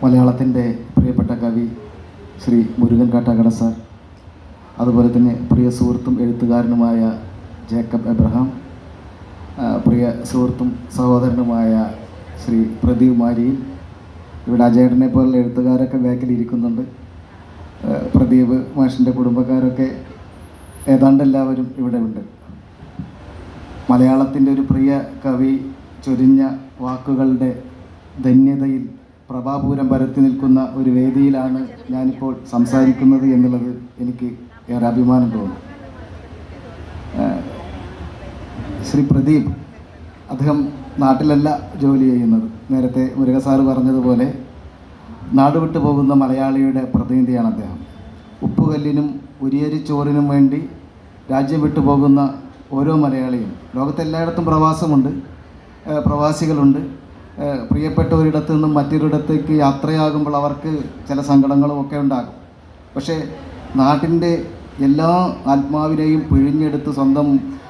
മലയാളത്തിൻ്റെ പ്രിയപ്പെട്ട കവി ശ്രീ മുരുകൻ കാട്ടാക്കട സാർ, അതുപോലെ തന്നെ പ്രിയ സുഹൃത്തും എഴുത്തുകാരനുമായ ജേക്കബ് എബ്രഹാം, പ്രിയ സുഹൃത്തും സഹോദരനുമായ ശ്രീ പ്രദീപ് മാരിയിൽ, ഇവിടെ അജയേട്ടനെ പോലുള്ള എഴുത്തുകാരൊക്കെ ബാക്കിൽ ഇരിക്കുന്നുണ്ട്. പ്രദീപ് മാഷിൻ്റെ കുടുംബക്കാരൊക്കെ ഏതാണ്ട് എല്ലാവരും ഇവിടെ ഉണ്ട്. മലയാളത്തിൻ്റെ ഒരു പ്രിയ കവി ചൊരിഞ്ഞ വാക്കുകളുടെ ധന്യതയിൽ പ്രഭാപൂരം പരത്തി നിൽക്കുന്ന ഒരു വേദിയിലാണ് ഞാനിപ്പോൾ സംസാരിക്കുന്നത് എന്നുള്ളത് എനിക്ക് ഏറെ അഭിമാനം തോന്നുന്നു. ശ്രീ പ്രദീപ്, അദ്ദേഹം നാട്ടിലല്ല ജോലി ചെയ്യുന്നത്. നേരത്തെ മുരുക സാറ് പറഞ്ഞതുപോലെ നാടുവിട്ടു പോകുന്ന മലയാളിയുടെ പ്രതിനിധിയാണ് അദ്ദേഹം. ഉപ്പുകല്ലിനും ഉരിയരിച്ചോറിനും വേണ്ടി രാജ്യം വിട്ടു പോകുന്ന ഓരോ മലയാളിയും, ലോകത്തെല്ലായിടത്തും പ്രവാസികളുണ്ട്. പ്രിയപ്പെട്ട ഒരിടത്തു നിന്നും മറ്റൊരിടത്തേക്ക് യാത്രയാകുമ്പോൾ അവർക്ക് ചില സങ്കടങ്ങളും ഒക്കെ ഉണ്ടാകും. പക്ഷേ നാട്ടിൻ്റെ എല്ലാ ആത്മാവിനെയും പിഴിഞ്ഞെടുത്ത് സ്വന്തം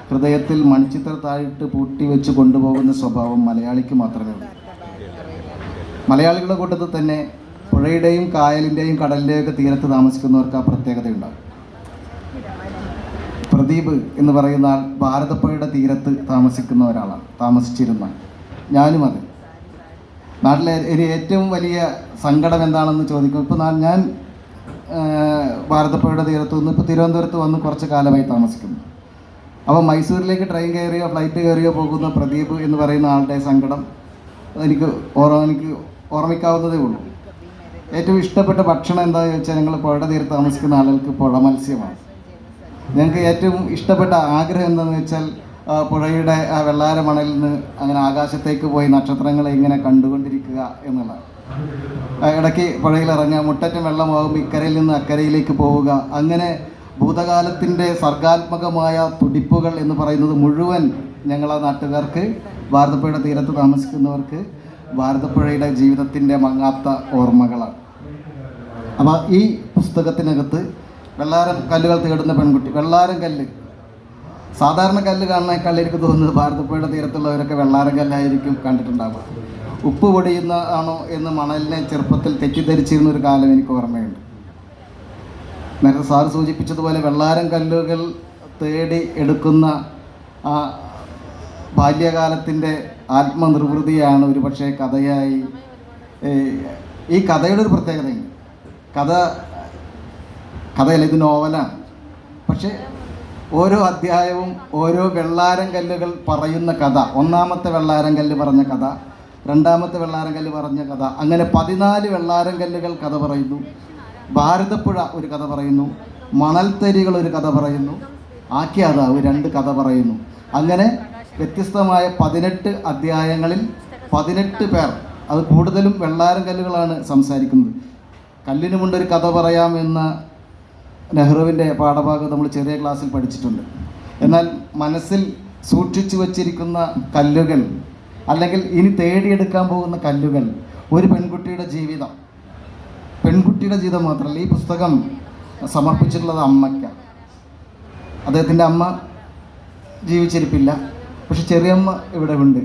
ഹൃദയത്തിൽ മൺചിത്രത്താഴിട്ട് പൂട്ടി വെച്ച് കൊണ്ടുപോകുന്ന സ്വഭാവം മലയാളിക്ക് മാത്രമേ ഉള്ളൂ. മലയാളികളുടെ കൂട്ടത്തിൽ തന്നെ പുഴയുടെയും കായലിൻ്റെയും കടലിൻ്റെയൊക്കെ തീരത്ത് താമസിക്കുന്നവർക്ക് ആ പ്രത്യേകതയുണ്ടാകും. പ്രദീപ് എന്ന് പറയുന്ന ആൾ ഭാരതപ്പുഴയുടെ തീരത്ത് താമസിക്കുന്ന ഒരാളാണ്, താമസിച്ചിരുന്ന. ഞാനും അതെ. നാട്ടിലെ ഒരു ഏറ്റവും വലിയ സങ്കടം എന്താണെന്ന് ചോദിക്കും. ഇപ്പോൾ ഞാൻ ഭാരതപ്പുഴയുടെ തീരത്ത് നിന്ന് ഇപ്പോൾ തിരുവനന്തപുരത്ത് വന്ന് കുറച്ച് കാലമായി താമസിക്കുന്നു. അപ്പോൾ മൈസൂരിലേക്ക് ട്രെയിൻ കയറിയോ ഫ്ലൈറ്റ് കയറിയോ പോകുന്ന പ്രദീപ് എന്ന് പറയുന്ന ആളുടെ സങ്കടം എനിക്ക് ഓർമ്മിക്കാവുന്നതേ ഉള്ളൂ. ഏറ്റവും ഇഷ്ടപ്പെട്ട ഭക്ഷണം എന്താണെന്ന് ചോദിച്ചാൽ, ഞങ്ങൾ പുഴയുടെ തീരത്ത് താമസിക്കുന്ന ആളുകൾക്ക് പുഴ മത്സ്യമാണ്. ഞങ്ങൾക്ക് ഏറ്റവും ഇഷ്ടപ്പെട്ട ആഗ്രഹം എന്താണെന്ന് വെച്ചാൽ പുഴയുടെ ആ വെള്ളാര മണലിൽ നിന്ന് അങ്ങനെ ആകാശത്തേക്ക് പോയി നക്ഷത്രങ്ങളെ ഇങ്ങനെ കണ്ടുകൊണ്ടിരിക്കുക എന്നുള്ളതാണ്. ഇടയ്ക്ക് പുഴയിലിറങ്ങുക, മുട്ടറ്റം വെള്ളമാകുമ്പോൾ ഇക്കരയിൽ നിന്ന് അക്കരയിലേക്ക് പോവുക. അങ്ങനെ ഭൂതകാലത്തിൻ്റെ സർഗാത്മകമായ തുടിപ്പുകൾ എന്ന് പറയുന്നത് മുഴുവൻ ഞങ്ങളെ നാട്ടുകാർക്ക്, ഭാരതപ്പുഴയുടെ തീരത്ത് താമസിക്കുന്നവർക്ക് ഭാരതപ്പുഴയുടെ ജീവിതത്തിൻ്റെ മങ്ങാത്ത ഓർമ്മകളാണ്. അപ്പോൾ ഈ പുസ്തകത്തിനകത്ത് വെള്ളാരം കല്ലുകൾ തേടുന്ന പെൺകുട്ടി, വെള്ളാരം കല്ല്, സാധാരണ കല്ല് കാണുന്നേക്കാൾ എനിക്ക് തോന്നുന്നത് ഭാരതപ്പുഴയുടെ തീരത്തുള്ളവരൊക്കെ വെള്ളാരം കല്ലായിരിക്കും കണ്ടിട്ടുണ്ടാവുക. ഉപ്പ് പൊടിയുന്ന ആണോ എന്ന് മണലിനെ ചെറുപ്പത്തിൽ തെറ്റിദ്ധരിച്ചിരുന്ന ഒരു കാലം എനിക്ക് ഓർമ്മയുണ്ട്. നേരത്തെ സാറ് സൂചിപ്പിച്ചതുപോലെ വെള്ളാരം കല്ലുകൾ തേടി എടുക്കുന്ന ആ ബാല്യകാലത്തിൻ്റെ ആത്മനിർവൃതിയാണ് ഒരു പക്ഷേ കഥയായി. ഈ കഥയുടെ ഒരു പ്രത്യേകതയുണ്ട്. കഥയല്ല, ഇത് നോവലാണ്. പക്ഷേ ഓരോ അധ്യായവും ഓരോ വെള്ളാരം കല്ലുകൾ പറയുന്ന കഥ. ഒന്നാമത്തെ വെള്ളാരം കല്ല് പറഞ്ഞ കഥ, രണ്ടാമത്തെ വെള്ളാരം കല്ല് പറഞ്ഞ കഥ, അങ്ങനെ 14 വെള്ളാരം കല്ലുകൾ കഥ പറയുന്നു. ഭാരതപ്പുഴ ഒരു കഥ പറയുന്നു, മണൽത്തരികൾ ഒരു കഥ പറയുന്നു, ആഖ്യാതാവ് 2 കഥ പറയുന്നു. അങ്ങനെ വ്യത്യസ്തമായ 18 അധ്യായങ്ങളിൽ 18 പേർ, അത് കൂടുതലും വെള്ളാരം കല്ലുകളാണ് സംസാരിക്കുന്നത്. കല്ലിനുമുണ്ടൊരു കഥ പറയാം എന്ന നെഹ്റുവിൻ്റെ പാഠഭാഗം നമ്മൾ ചെറിയ ക്ലാസ്സിൽ പഠിച്ചിട്ടുണ്ട്. എന്നാൽ മനസ്സിൽ സൂക്ഷിച്ചു വച്ചിരിക്കുന്ന കല്ലുകൾ, അല്ലെങ്കിൽ ഇനി തേടിയെടുക്കാൻ പോകുന്ന കല്ലുകൾ, ഒരു പെൺകുട്ടിയുടെ ജീവിതം മാത്രമല്ല. ഈ പുസ്തകം സമർപ്പിച്ചിട്ടുള്ളത് അമ്മയ്ക്കാണ്. അദ്ദേഹത്തിൻ്റെ അമ്മ ജീവിച്ചിരിപ്പില്ല, പക്ഷെ ചെറിയമ്മ ഇവിടെ ഉണ്ട്.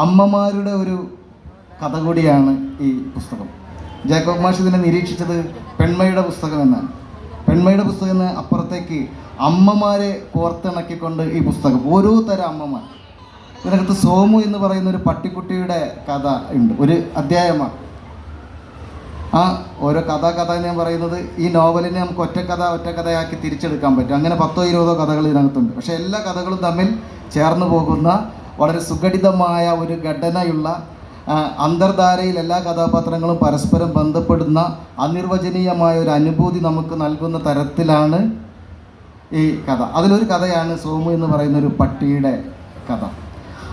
അമ്മമാരുടെ ഒരു കഥ കൂടിയാണ് ഈ പുസ്തകം. ജേക്കബ് മാഷ് ഇതിനെ നിരീക്ഷിച്ചത് പെൺമയുടെ പുസ്തകം എന്നാണ്. പെൺമയുടെ പുസ്തകം എന്ന അപ്പുറത്തേക്ക് അമ്മമാരെ കോർത്തിണക്കിക്കൊണ്ട് ഈ പുസ്തകം, ഓരോ തരം അമ്മമാർ. ഇതിനകത്ത് സോമു എന്ന് പറയുന്ന ഒരു പട്ടിക്കുട്ടിയുടെ കഥ ഉണ്ട്, ഒരു അധ്യായമാണ്. ആ ഓരോ കഥ എന്ന് ഞാൻ പറയുന്നത്, ഈ നോവലിനെ നമുക്ക് ഒറ്റക്കഥയാക്കി തിരിച്ചെടുക്കാൻ പറ്റും. അങ്ങനെ 10-20 കഥകൾ ഇതിനകത്തുണ്ട്. പക്ഷേ എല്ലാ കഥകളും തമ്മിൽ ചേർന്ന് പോകുന്ന വളരെ സുഘടിതമായ ഒരു ഘടനയുള്ള, അന്തർധാരയിൽ എല്ലാ കഥാപാത്രങ്ങളും പരസ്പരം ബന്ധപ്പെടുന്ന അനിർവചനീയമായ ഒരു അനുഭൂതി നമുക്ക് നൽകുന്ന തരത്തിലാണ് ഈ കഥ. അതിലൊരു കഥയാണ് സോമു എന്ന് പറയുന്ന ഒരു പട്ടിയുടെ കഥ.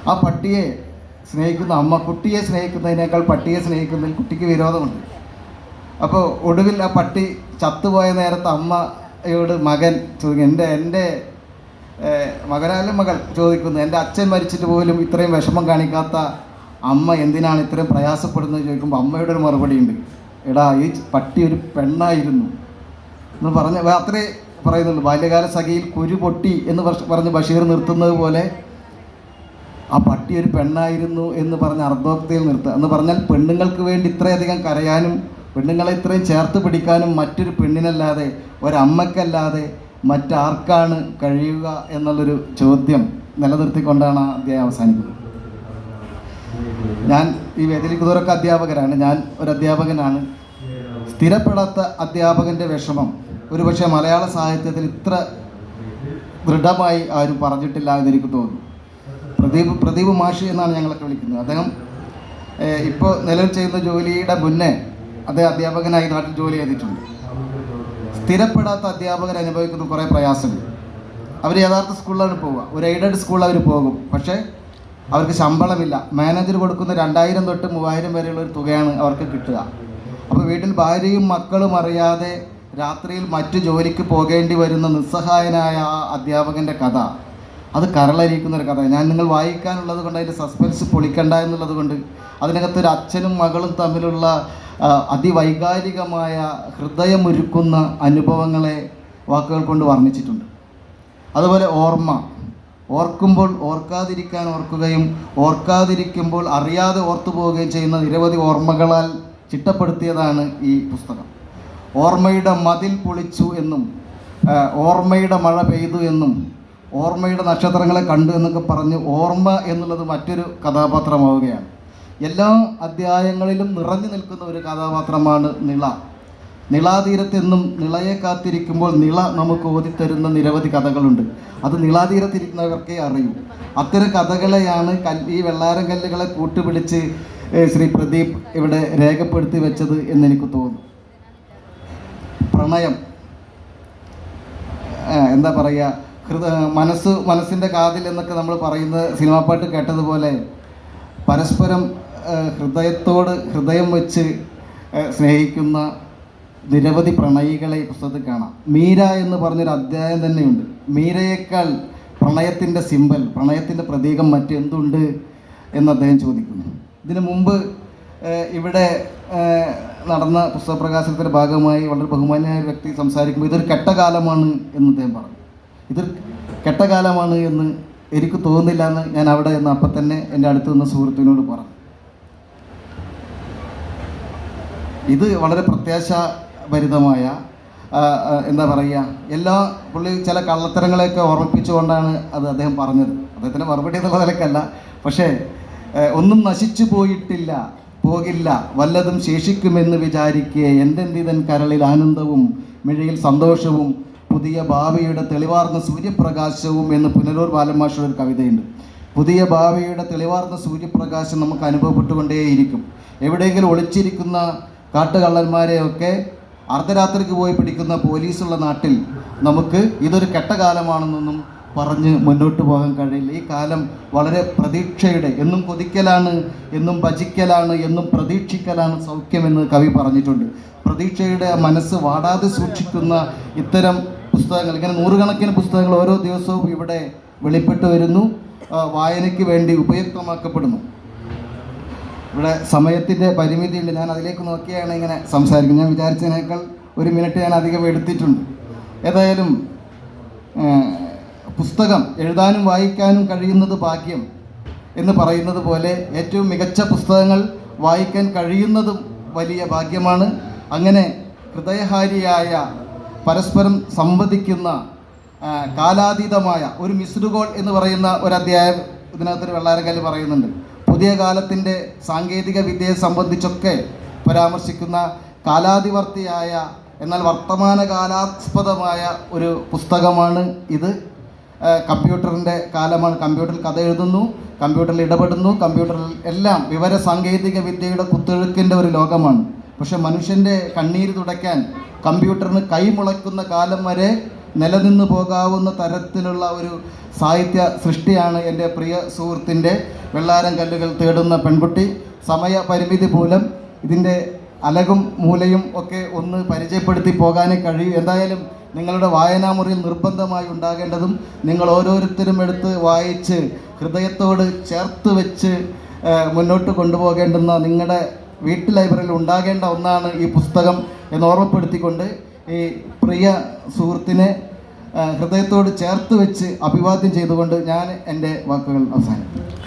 ആ പട്ടിയെ സ്നേഹിക്കുന്ന അമ്മ കുട്ടിയെ സ്നേഹിക്കുന്നതിനേക്കാൾ പട്ടിയെ സ്നേഹിക്കുന്നതിൽ കുട്ടിക്ക് വിരോധമുണ്ട്. അപ്പോൾ ഒടുവിൽ ആ പട്ടി ചത്തുപോയ നേരത്ത് അമ്മയോട് മകൻ ചോദിക്കും, എൻ്റെ മകനാലും മകൾ ചോദിക്കുന്നു, എൻ്റെ അച്ഛൻ മരിച്ചിട്ട് പോലും ഇത്രയും വിഷമം കാണിക്കാത്ത അമ്മ എന്തിനാണ് ഇത്രയും പ്രയാസപ്പെടുന്നത് ചോദിക്കുമ്പോൾ അമ്മയുടെ ഒരു മറുപടി ഉണ്ട്, എടാ ഈ പട്ടി ഒരു പെണ്ണായിരുന്നു എന്ന് പറഞ്ഞ് അത്രേ പറയുന്നുള്ളൂ. ബാല്യകാല സഖിയിൽ കുരു പൊട്ടി എന്ന് പറഞ്ഞ് ബഷീർ നിർത്തുന്നത് പോലെ ആ പട്ടി ഒരു പെണ്ണായിരുന്നു എന്ന് പറഞ്ഞ് അർദ്ധോക്തിയിൽ നിർത്തുക എന്ന് പറഞ്ഞാൽ പെണ്ണുങ്ങൾക്ക് വേണ്ടി ഇത്രയധികം കരയാനും പെണ്ണുങ്ങളെ ഇത്രയും ചേർത്ത് പിടിക്കാനും മറ്റൊരു പെണ്ണിനല്ലാതെ ഒരമ്മക്കല്ലാതെ മറ്റാർക്കാണ് കഴിയുക എന്നുള്ളൊരു ചോദ്യം നിലനിർത്തിക്കൊണ്ടാണ് ആ അധ്യായം അവസാനിക്കുന്നത്. ഞാൻ ഈ വേദിയിലേക്ക് ദൂരമൊക്കെ അധ്യാപകരാണ്, ഞാൻ ഒരു അധ്യാപകനാണ്. സ്ഥിരപ്പെടാത്ത അധ്യാപകൻ്റെ വിഷമം ഒരുപക്ഷെ മലയാള സാഹിത്യത്തിൽ ഇത്ര ദൃഢമായി ആരും പറഞ്ഞിട്ടില്ല എന്നെനിക്ക് തോന്നുന്നു. പ്രദീപ് മാഷി എന്നാണ് ഞങ്ങളൊക്കെ വിളിക്കുന്നത്. അദ്ദേഹം ഇപ്പോൾ നിലവിൽ ചെയ്യുന്ന ജോലിയുടെ മുന്നേ അദ്ദേഹം അധ്യാപകനായി നാട്ടിൽ ജോലി ചെയ്തിട്ടുണ്ട്. സ്ഥിരപ്പെടാത്ത അധ്യാപകർ അനുഭവിക്കുന്ന കുറേ പ്രയാസങ്ങൾ. അവർ യഥാർത്ഥ സ്കൂളിലാണ് പോവുക, ഒരു എയ്ഡഡ് സ്കൂളിൽ അവർ പോകും, പക്ഷേ അവർക്ക് ശമ്പളമില്ല. മാനേജർ കൊടുക്കുന്ന 2000 തൊട്ട് 3000 വരെയുള്ള ഒരു തുകയാണ് അവർക്ക് കിട്ടുക. അപ്പോൾ വീട്ടിൽ ഭാര്യയും മക്കളും അറിയാതെ രാത്രിയിൽ മറ്റു ജോലിക്ക് പോകേണ്ടി വരുന്ന നിസ്സഹായനായ ആ അധ്യാപകൻ്റെ കഥ, അത് കരളരിക്കുന്നൊരു കഥ. ഞാൻ നിങ്ങൾ വായിക്കാനുള്ളത് കൊണ്ട് അതിൻ്റെ സസ്പെൻസ് പൊളിക്കണ്ട എന്നുള്ളത് കൊണ്ട് അതിനകത്തൊരു അച്ഛനും മകളും തമ്മിലുള്ള അതിവൈകാരികമായ ഹൃദയമൊരുക്കുന്ന അനുഭവങ്ങളെ വാക്കുകൾ കൊണ്ട് വർണ്ണിച്ചിട്ടുണ്ട്. അതുപോലെ ഓർക്കുമ്പോൾ ഓർക്കാതിരിക്കാൻ ഓർക്കുകയും ഓർക്കാതിരിക്കുമ്പോൾ അറിയാതെ ഓർത്തു പോവുകയും ചെയ്യുന്ന നിരവധി ഓർമ്മകളാൽ ചിട്ടപ്പെടുത്തിയതാണ് ഈ പുസ്തകം. ഓർമ്മയുടെ മതിൽ പൊളിച്ചു എന്നും ഓർമ്മയുടെ മഴ പെയ്തു എന്നും ഓർമ്മയുടെ നക്ഷത്രങ്ങളെ കണ്ടു എന്നൊക്കെ പറഞ്ഞ് ഓർമ്മ എന്നുള്ളത് മറ്റൊരു കഥാപാത്രമാവുകയാണ്. എല്ലാ അധ്യായങ്ങളിലും നിറഞ്ഞു നിൽക്കുന്ന ഒരു കഥാപാത്രമാണ് നിള. നിളാതീരത്തെന്നും നിളയെ കാത്തിരിക്കുമ്പോൾ നിള നമുക്ക് ഓതിത്തരുന്ന നിരവധി കഥകളുണ്ട്. അത് നിളാതീരത്തിരിക്കുന്നവർക്കേ അറിയൂ. അത്തരം കഥകളെയാണ് ഈ വെള്ളാരം കല്ലുകളെ കൂട്ടുപിടിച്ച് ശ്രീ പ്രദീപ് ഇവിടെ രേഖപ്പെടുത്തി വെച്ചത് എന്നെനിക്ക് തോന്നുന്നു. പ്രണയം എന്താ പറയുക, മനസ്സിൻ്റെ കാതിൽ എന്നൊക്കെ നമ്മൾ പറയുന്ന സിനിമാ പാട്ട് കേട്ടതുപോലെ പരസ്പരം ഹൃദയം വെച്ച് സ്നേഹിക്കുന്ന നിരവധി പ്രണയികളെ ഈ പുസ്തകത്തിൽ കാണാം. മീര എന്ന് പറഞ്ഞൊരു അധ്യായം തന്നെയുണ്ട്. മീരയേക്കാൾ പ്രണയത്തിൻ്റെ സിമ്പൽ, പ്രണയത്തിൻ്റെ പ്രതീകം മറ്റെന്തുണ്ട് എന്ന് അദ്ദേഹം ചോദിക്കുന്നു. ഇതിനു മുമ്പ് ഇവിടെ നടന്ന പുസ്തകപ്രകാശനത്തിൻ്റെ ഭാഗമായി വളരെ ബഹുമാന്യനായ വ്യക്തി സംസാരിക്കുമ്പോൾ ഇതൊരു കെട്ടകാലമാണ് എന്ന് അദ്ദേഹം പറഞ്ഞു. ഇതൊരു കെട്ടകാലമാണ് എന്ന് എനിക്ക് തോന്നുന്നില്ല എന്ന് ഞാൻ അവിടെ നിന്ന് അപ്പം തന്നെ എൻ്റെ അടുത്ത് നിന്ന സുഹൃത്തിനോട് പറഞ്ഞു. ഇത് വളരെ പ്രത്യാശാഭരിതമായ എന്താ പറയുക, പുള്ളി ചില കള്ളത്തരങ്ങളെയൊക്കെ ഓർമ്മിപ്പിച്ചുകൊണ്ടാണ് അത് അദ്ദേഹം പറഞ്ഞത്. അദ്ദേഹത്തിൻ്റെ മറുപടി എന്നുള്ള നിലക്കല്ല, പക്ഷേ ഒന്നും നശിച്ചു പോകില്ല വല്ലതും ശേഷിക്കുമെന്ന് വിചാരിക്കെ എന്തെന്തിതൻ കരളിൽ ആനന്ദവും മിഴിയിൽ സന്തോഷവും പുതിയ ഭാവിയുടെ തെളിവാർന്ന സൂര്യപ്രകാശവും എന്ന് പുനലൂർ ബാലമാഷയുടെ ഒരു കവിതയുണ്ട്. പുതിയ ഭാവിയുടെ തെളിവാർന്ന സൂര്യപ്രകാശം നമുക്ക് അനുഭവപ്പെട്ടുകൊണ്ടേയിരിക്കും. എവിടെയെങ്കിലും ഒളിച്ചിരിക്കുന്ന കാട്ടുകള്ളന്മാരെയൊക്കെ അർദ്ധരാത്രിക്ക് പോയി പിടിക്കുന്ന പോലീസുള്ള നാട്ടിൽ നമുക്ക് ഇതൊരു കെട്ടകാലമാണെന്നൊന്നും പറഞ്ഞ് മുന്നോട്ട് പോകാൻ കഴിയില്ല. ഈ കാലം വളരെ പ്രതീക്ഷയുടെ, എന്നും കൊതിക്കലാണ്, എന്നും ഭജിക്കലാണ്, എന്നും പ്രതീക്ഷിക്കലാണ് സൗഖ്യമെന്ന് കവി പറഞ്ഞിട്ടുണ്ട്. പ്രതീക്ഷയുടെ മനസ്സ് വാടാതെ സൂക്ഷിക്കുന്ന ഇത്തരം പുസ്തകങ്ങൾ, ഇങ്ങനെ നൂറുകണക്കിന് പുസ്തകങ്ങൾ ഓരോ ദിവസവും ഇവിടെ വെളിപ്പെട്ട് വരുന്നു, വായനയ്ക്ക് വേണ്ടി ഉപയുക്തമാക്കപ്പെടുന്നു. ഇവിടെ സമയത്തിൻ്റെ പരിമിതിയുണ്ട്, ഞാൻ അതിലേക്ക് നോക്കിയാണ് ഇങ്ങനെ സംസാരിക്കുന്നത്. ഞാൻ വിചാരിച്ചതിനേക്കാൾ 1 മിനിറ്റ് ഞാൻ അധികം എടുത്തിട്ടുണ്ട്. ഏതായാലും പുസ്തകം എഴുതാനും വായിക്കാനും കഴിയുന്നത് ഭാഗ്യം എന്ന് പറയുന്നത് പോലെ ഏറ്റവും മികച്ച പുസ്തകങ്ങൾ വായിക്കാൻ കഴിയുന്നതും വലിയ ഭാഗ്യമാണ്. അങ്ങനെ ഹൃദയഹാരിയായ, പരസ്പരം സംവദിക്കുന്ന, കാലാതീതമായ ഒരു മിസ്ഡ് കോൾ എന്ന് പറയുന്ന ഒരു അധ്യായം ഇതിനകത്തൊരു വെള്ളാരക്കല്ല് പറയുന്നുണ്ട്. പുതിയ കാലത്തിൻ്റെ സാങ്കേതിക വിദ്യയെ സംബന്ധിച്ചൊക്കെ പരാമർശിക്കുന്ന കാലാതിവർത്തിയായ എന്നാൽ വർത്തമാനകാലാസ്പദമായ ഒരു പുസ്തകമാണ് ഇത്. കമ്പ്യൂട്ടറിൻ്റെ കാലമാണ്. കമ്പ്യൂട്ടറിൽ കഥ എഴുതുന്നു, കമ്പ്യൂട്ടറിൽ ഇടപെടുന്നു, കമ്പ്യൂട്ടറിൽ എല്ലാം വിവര സാങ്കേതിക വിദ്യയുടെ കുത്തൊഴുക്കിൻ്റെ ഒരു ലോകമാണ്. പക്ഷെ മനുഷ്യൻ്റെ കണ്ണീര് തുടയ്ക്കാൻ കമ്പ്യൂട്ടറിന് കൈമുളയ്ക്കുന്ന കാലം വരെ നിലനിന്ന് പോകാവുന്ന തരത്തിലുള്ള ഒരു സാഹിത്യ സൃഷ്ടിയാണ് എൻ്റെ പ്രിയ സുഹൃത്തിൻ്റെ വെള്ളാരം കല്ലുകൾ തേടുന്ന പെൺകുട്ടി. സമയപരിമിതി മൂലം ഇതിൻ്റെ അലകും മൂലയും ഒക്കെ ഒന്ന് പരിചയപ്പെടുത്തി പോകാനേ കഴിയൂ. എന്തായാലും നിങ്ങളുടെ വായനാമുറിയിൽ നിർബന്ധമായി ഉണ്ടാകേണ്ടതും നിങ്ങൾ ഓരോരുത്തരും എടുത്ത് വായിച്ച് ഹൃദയത്തോട് ചേർത്ത് വെച്ച് മുന്നോട്ട് കൊണ്ടുപോകേണ്ടുന്ന നിങ്ങളുടെ വീട്ടു ലൈബ്രറിയിൽ ഉണ്ടാകേണ്ട ഒന്നാണ് ഈ പുസ്തകം എന്ന് ഓർമ്മപ്പെടുത്തിക്കൊണ്ട് ഈ പ്രിയ സുഹൃത്തിനെ ഹൃദയത്തോട് ചേർത്ത് വെച്ച് അഭിവാദ്യം ചെയ്തുകൊണ്ട് ഞാൻ എൻ്റെ വാക്കുകൾ അവസാനിപ്പിക്കും.